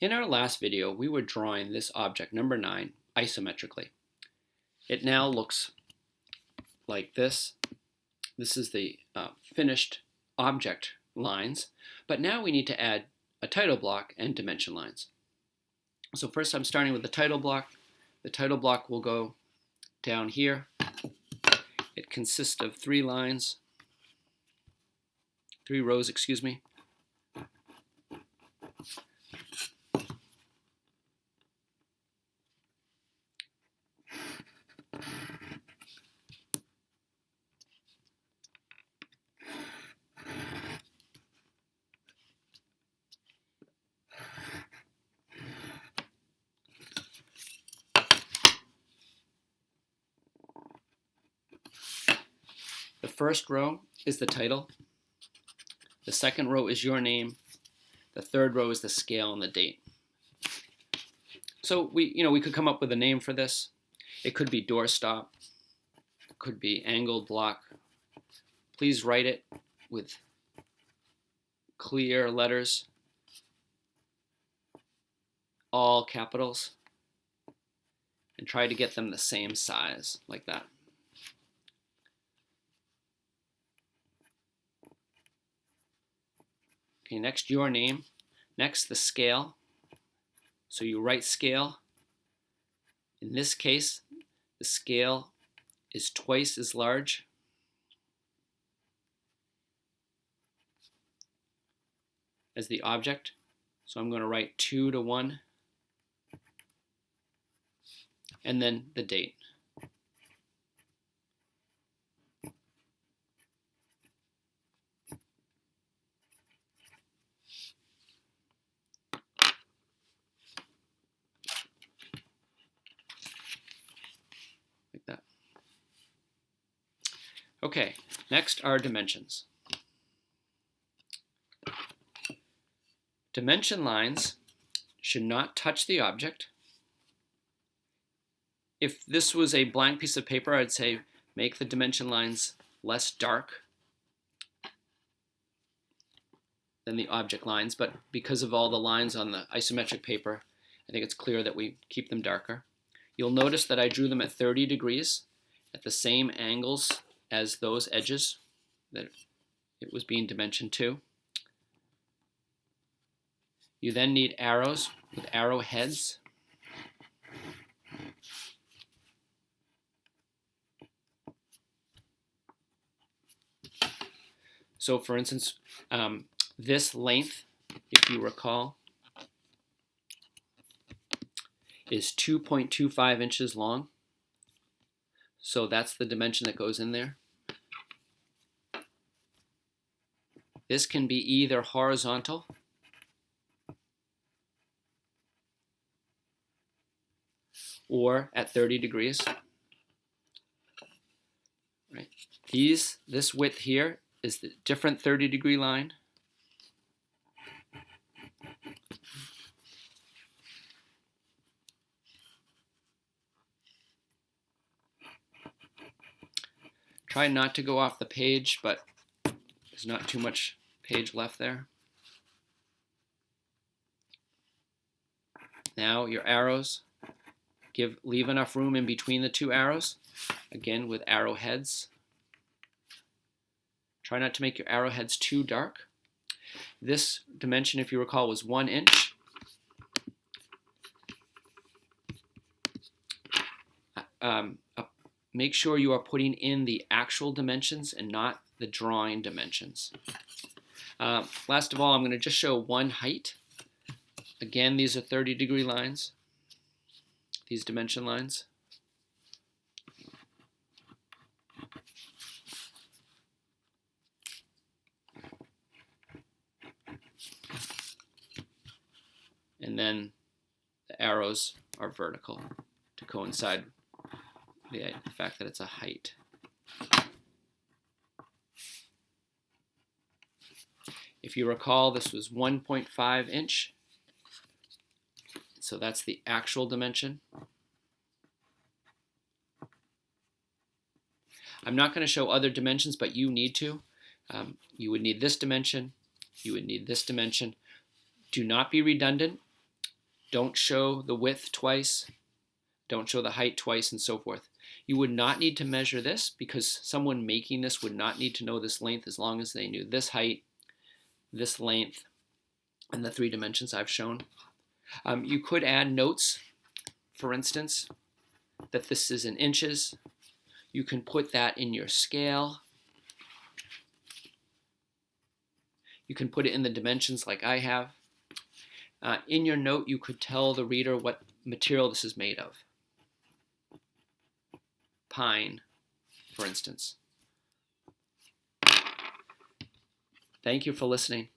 In our last video, we were drawing this object, number 9, isometrically. It now looks like this. This is the finished object lines, but now we need to add a title block and dimension lines. So first I'm starting with the title block. The title block will go down here. It consists of 3 rows, excuse me. The first row is the title. The second row is your name. The third row is the scale and the date. So we could come up with a name for this. It could be doorstop. It could be angled block. Please write it with clear letters, all capitals, and try to get them the same size, like that. Okay, next your name. Next the scale. So you write scale. In this case, the scale is twice as large as the object. So I'm going to write 2:1, and then the date. Like that. Okay, next are dimensions. Dimension lines should not touch the object. If this was a blank piece of paper, I'd say make the dimension lines less dark than the object lines, but because of all the lines on the isometric paper, I think it's clear that we keep them darker. You'll notice that I drew them at 30 degrees at the same angles as those edges that it was being dimensioned to. You then need arrows with arrow heads. So for instance, this length, if you recall, is 2.25 inches long. So that's the dimension that goes in there. This can be either horizontal or at 30 degrees. Right. This width here is the different 30-degree line. Try not to go off the page, but there's not too much page left there. Now your arrows, leave enough room in between the 2 arrows, again with arrow heads. Try not to make your arrowheads too dark. This dimension, if you recall, was 1 inch. Make sure you are putting in the actual dimensions and not the drawing dimensions. Last of all, I'm going to just show one height. Again, these are 30-degree lines, these dimension lines. And then the arrows are vertical to coincide with the fact that it's a height. If you recall, this was 1.5 inch. So that's the actual dimension. I'm not going to show other dimensions, but you need to. You would need this dimension. You would need this dimension. Do not be redundant. Don't show the width twice. Don't show the height twice, and so forth. You would not need to measure this because someone making this would not need to know this length as long as they knew this height, this length, and the 3 dimensions I've shown. You could add notes, for instance, that this is in inches. You can put that in your scale. You can put it in the dimensions like I have. In your note, you could tell the reader what material this is made of. Pine, for instance. Thank you for listening.